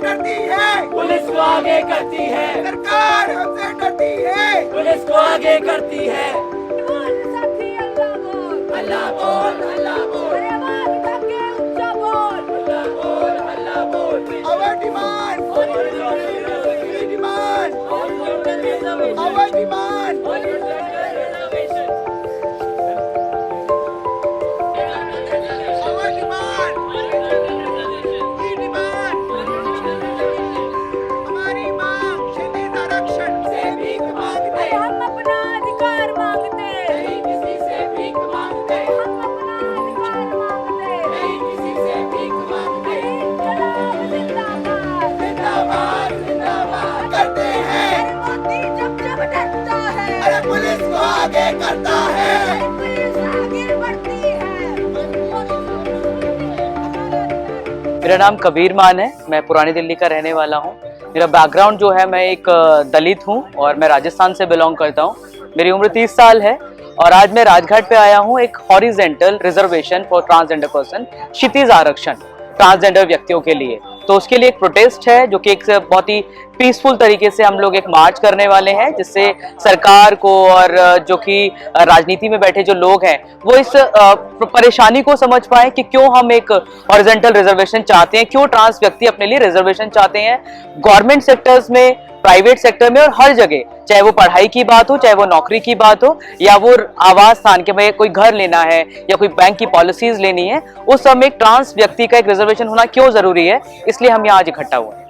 डरती है, पुलिस को आगे करती है, सरकार हमसे डरती है, पुलिस को आगे करती है। बोल साथी अल्लाह बोल, अल्लाह बोल, अल्लाह बोल, अरे आवाज उठा के ऊंचा बोल। अल्लाह बोल, अल्लाह बोल। our demand, we demand, our demand, our demand, we demand, हमारी मांग क्षितिज आरक्षण से भीख मांगते, अरे हम अपना अधिकार मांगते, नहीं किसी से भीख मांगते, हम अपना अधिकार मांगते। नहीं किसी से भीख मांगते। इनकलाब जिंदाबाद, जिंदाबाद, जिंदाबाद करते हैं, अरे मोदी जब जब डरता है, अरे पुलिस को आगे करता है, अरे पुलिस आगे बढ़ती है। मेरा नाम कबीर मान है, मैं पुरानी दिल्ली का रहने वाला हूँ। मेरा बैकग्राउंड जो है, मैं एक दलित हूँ और मैं राजस्थान से बिलोंग करता हूँ। मेरी उम्र 30 साल है और आज मैं राजघाट पे आया हूँ एक horizontal reservation for transgender person, क्षितिज आरक्षण ट्रांसजेंडर व्यक्तियों के लिए। तो उसके लिए एक प्रोटेस्ट है जो कि एक बहुत ही पीसफुल तरीके से हम लोग एक मार्च करने वाले हैं, जिससे सरकार को और जो कि राजनीति में बैठे जो लोग हैं वो इस परेशानी को समझ पाए कि क्यों हम एक हॉरिजॉन्टल रिजर्वेशन चाहते हैं, क्यों ट्रांस व्यक्ति अपने लिए रिजर्वेशन चाहते हैं गवर्नमेंट सेक्टर्स में, प्राइवेट सेक्टर में और हर जगह, चाहे वो पढ़ाई की बात हो, चाहे वो नौकरी की बात हो, या वो आवास स्थान के में कोई घर लेना है या कोई बैंक की पॉलिसीज लेनी है, उस सब में एक ट्रांस व्यक्ति का एक रिजर्वेशन होना क्यों जरूरी है, इसलिए हम यहाँ आज इकट्ठा हुए हैं।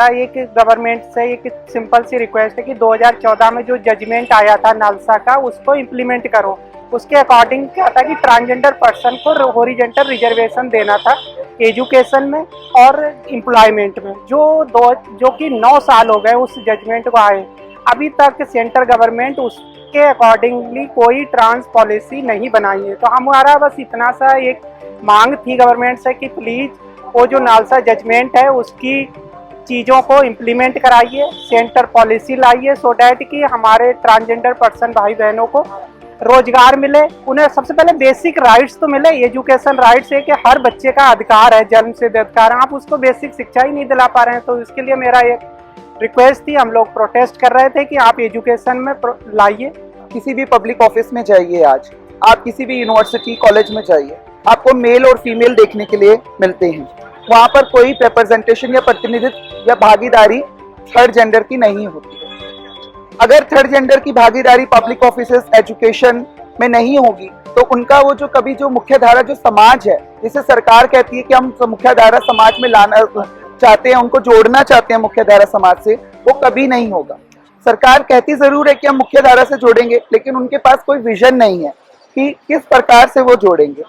एक गवर्नमेंट से एक सिंपल सी रिक्वेस्ट है कि 2014 में जो जजमेंट आया था नालसा का, उसको इम्प्लीमेंट करो। उसके अकॉर्डिंग क्या था कि ट्रांसजेंडर पर्सन को हॉरिजॉन्टल रिजर्वेशन देना था एजुकेशन में और एम्प्लॉयमेंट में, जो कि 9 साल हो गए उस जजमेंट को आए। अभी तक सेंट्रल गवर्नमेंट उसके अकॉर्डिंगली कोई ट्रांस पॉलिसी नहीं बनाई है। तो हमारा बस इतना सा एक मांग थी गवर्नमेंट से कि प्लीज़ वो जो नालसा जजमेंट है उसकी चीज़ों को इम्प्लीमेंट कराइए, सेंटर पॉलिसी लाइए, सो डैट कि हमारे ट्रांसजेंडर पर्सन भाई बहनों को रोजगार मिले। उन्हें सबसे पहले बेसिक राइट्स तो मिले, एजुकेशन राइट्स है कि हर बच्चे का अधिकार है, जन्म से अधिकार। आप उसको बेसिक शिक्षा ही नहीं दिला पा रहे हैं। तो इसके लिए मेरा एक रिक्वेस्ट थी, हम लोग प्रोटेस्ट कर रहे थे कि आप एजुकेशन में लाइए। किसी भी पब्लिक ऑफिस में जाइए, आज आप किसी भी यूनिवर्सिटी कॉलेज में जाइए, आपको मेल और फीमेल देखने के लिए मिलते हैं। वहाँ पर कोई रिप्रेजेंटेशन या प्रतिनिधित्व या भागीदारी थर्ड जेंडर की नहीं होती। अगर थर्ड जेंडर की भागीदारी पब्लिक ऑफिसेस एजुकेशन में नहीं होगी तो उनका वो जो कभी जो मुख्य धारा जो समाज है, जिसे सरकार कहती है कि हम मुख्य धारा समाज में लाना चाहते हैं, उनको जोड़ना चाहते हैं मुख्य धारा समाज से, वो कभी नहीं होगा। सरकार कहती जरूर है कि हम मुख्य धारा से जोड़ेंगे, लेकिन उनके पास कोई विजन नहीं है कि किस प्रकार से वो जोड़ेंगे।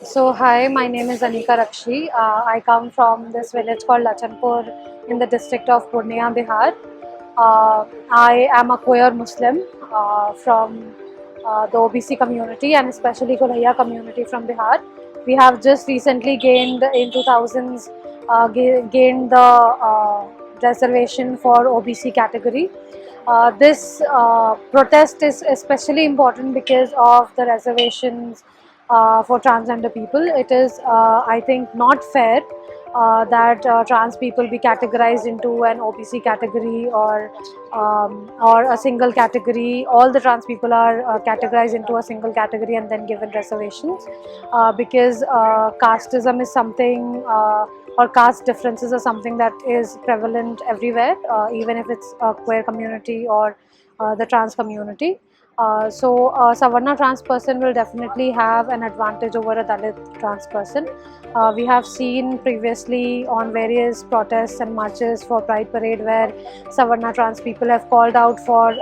So hi, my name is Anika Rakshi. I come from this village called Lachanpur in the district of Purnia, Bihar. I am a queer Muslim from the OBC community and especially Kolhaiya community from Bihar. We have just recently gained in 2000s gained the reservation for OBC category. This protest is especially important because of the reservations for transgender people. It is, I think, not fair that trans people be categorized into an OBC category or a single category. All the trans people are categorized into a single category and then given reservations because casteism is something or caste differences are something that is prevalent everywhere, even if it's a queer community or the trans community. So a Savarna trans person will definitely have an advantage over a Dalit trans person. We have seen previously on various protests and marches for Pride Parade where Savarna trans people have called out for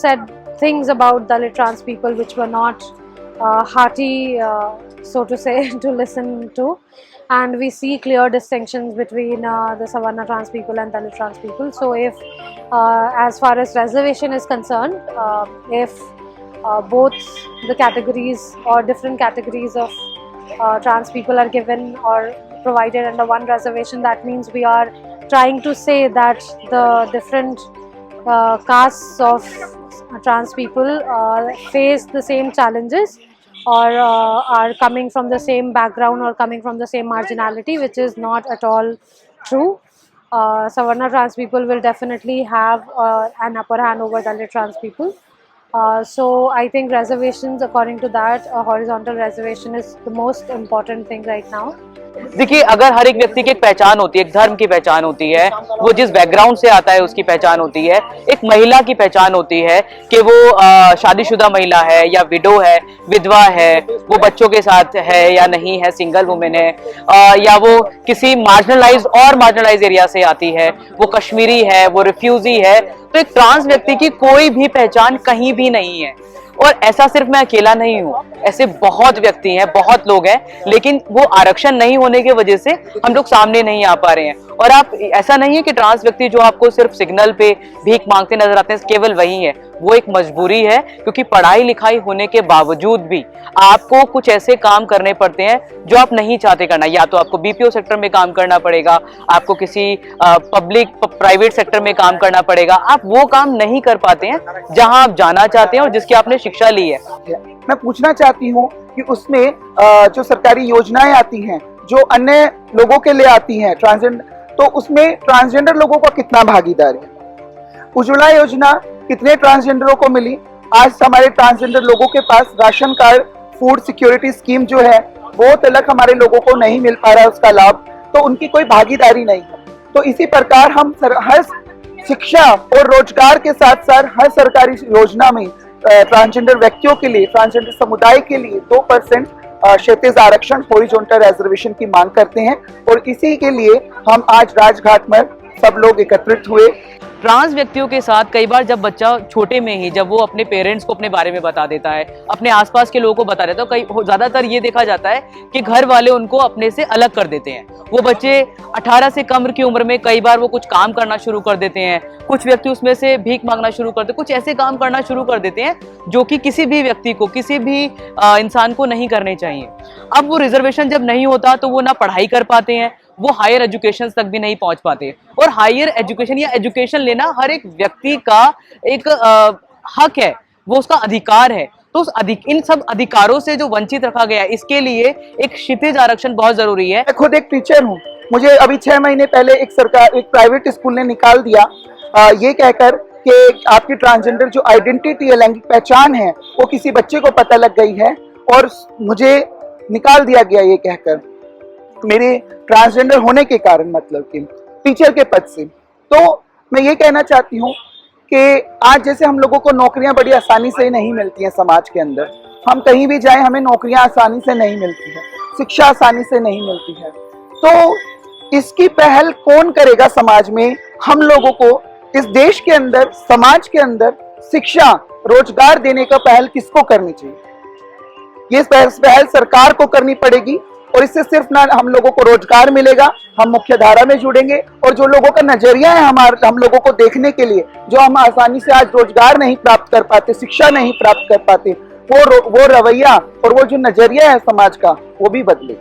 said things about Dalit trans people which were not hearty, so to say, to listen to. And we see clear distinctions between the Savarna trans people and Dalit trans people. So if, as far as reservation is concerned, if both the categories or different categories of trans people are given or provided under one reservation, that means we are trying to say that the different castes of trans people face the same challenges or are coming from the same background or coming from the same marginality, which is not at all true. Savarna trans people will definitely have an upper hand over Dalit trans people. So I think reservations, according to that, horizontal reservation is the most important thing right now. देखिए, अगर हर एक व्यक्ति की एक पहचान होती है, एक धर्म की पहचान होती है, वो जिस बैकग्राउंड से आता है उसकी पहचान होती है, एक महिला की पहचान होती है कि वो शादीशुदा महिला है या विडो है, विधवा है, वो बच्चों के साथ है या नहीं है, सिंगल वुमेन है, या वो किसी मार्जिनलाइज एरिया से आती है, वो कश्मीरी है, वो रिफ्यूजी है। तो एक ट्रांस व्यक्ति की कोई भी पहचान कहीं भी नहीं है। और ऐसा सिर्फ मैं अकेला नहीं हूँ, ऐसे बहुत व्यक्ति हैं, बहुत लोग हैं, लेकिन वो आरक्षण नहीं होने की वजह से हम लोग सामने नहीं आ पा रहे हैं। और आप, ऐसा नहीं है कि ट्रांस व्यक्ति जो आपको सिर्फ सिग्नल पे भीख मांगते नजर आते हैं केवल वही है, वो एक मजबूरी है, क्योंकि पढ़ाई लिखाई होने के बावजूद भी आपको कुछ ऐसे काम करने पड़ते हैं जो आप नहीं चाहते करना। या तो आपको बीपीओ सेक्टर में काम करना पड़ेगा, आपको किसी प्राइवेट सेक्टर में काम करना पड़ेगा, आप वो काम नहीं कर पाते हैं जहां आप जाना चाहते हैं और जिसकी आपने शिक्षा ली है। मैं पूछना चाहती हूँ कि उसमें जो सरकारी योजनाएं आती हैं जो अन्य लोगों के लिए आती हैं ट्रांसजेंडर, तो उसमें ट्रांसजेंडर लोगों का कितना भागीदारी है? उज्ज्वला योजना कितने ट्रांसजेंडरों को मिली? आज हमारे ट्रांसजेंडर लोगों के पास ration card, food security scheme जो है वो तलक हमारे लोगों को नहीं मिल पा रहा है उसका लाभ, तो उनकी कोई भागीदारी नहीं है। तो इसी प्रकार हम हर शिक्षा और रोजगार के साथ साथ हर सरकारी योजना में ट्रांसजेंडर व्यक्तियों के लिए, ट्रांसजेंडर समुदाय के लिए 2% क्षैतिज आरक्षण, हॉरिजॉन्टल रिजर्वेशन की मांग करते हैं। और इसी के लिए हम आज राजघाट में सब लोग एकत्रित हुए। ट्रांस व्यक्तियों के साथ कई बार जब बच्चा छोटे में ही जब वो अपने पेरेंट्स को अपने बारे में बता देता है, अपने आसपास के लोगों को बता देता है, तो कई ज्यादातर ये देखा जाता है कि घर वाले उनको अपने से अलग कर देते हैं। वो बच्चे 18 से कम की उम्र में कई बार वो कुछ काम करना शुरू कर देते हैं, कुछ व्यक्ति उसमें से भीख मांगना शुरू करते हैं, कुछ ऐसे काम करना शुरू कर देते हैं जो कि किसी भी व्यक्ति को, किसी भी इंसान को नहीं करने चाहिए। अब वो रिजर्वेशन जब नहीं होता तो वो ना पढ़ाई कर पाते हैं, वो हायर एजुकेशन तक भी नहीं पहुंच पाते। और हायर एजुकेशन या एजुकेशन लेना हर एक व्यक्ति का एक हक है, वो उसका अधिकार है। तो इन सब अधिकारों से जो वंचित रखा गया है, इसके लिए एक क्षितिज आरक्षण बहुत जरूरी है। मैं खुद एक टीचर हूँ, मुझे अभी 6 महीने पहले एक प्राइवेट स्कूल ने निकाल दिया ये कहकर कि आपकी ट्रांसजेंडर जो आइडेंटिटी है, लैंगिक पहचान है, वो किसी बच्चे को पता लग गई है और मुझे निकाल दिया गया ये कहकर, मेरे ट्रांसजेंडर होने के कारण, मतलब कि टीचर के पद से। तो मैं ये कहना चाहती हूँ कि आज जैसे हम लोगों को नौकरियां बड़ी आसानी से नहीं मिलती हैं समाज के अंदर, हम कहीं भी जाएं हमें नौकरियां आसानी से नहीं मिलती है, शिक्षा आसानी से नहीं मिलती है, तो इसकी पहल कौन करेगा समाज में? हम लोगों को इस देश के अंदर, समाज के अंदर शिक्षा, रोजगार देने का पहल किसको करनी चाहिए? ये पहल सरकार को करनी पड़ेगी। और इससे सिर्फ ना हम लोगों को रोजगार मिलेगा, हम मुख्य धारा में जुड़ेंगे, और जो लोगों का नजरिया है हम लोगों को देखने के लिए, जो हम आसानी से आज रोजगार नहीं प्राप्त कर पाते, शिक्षा नहीं प्राप्त कर पाते, वो रवैया और वो जो नजरिया है समाज का, वो भी बदले।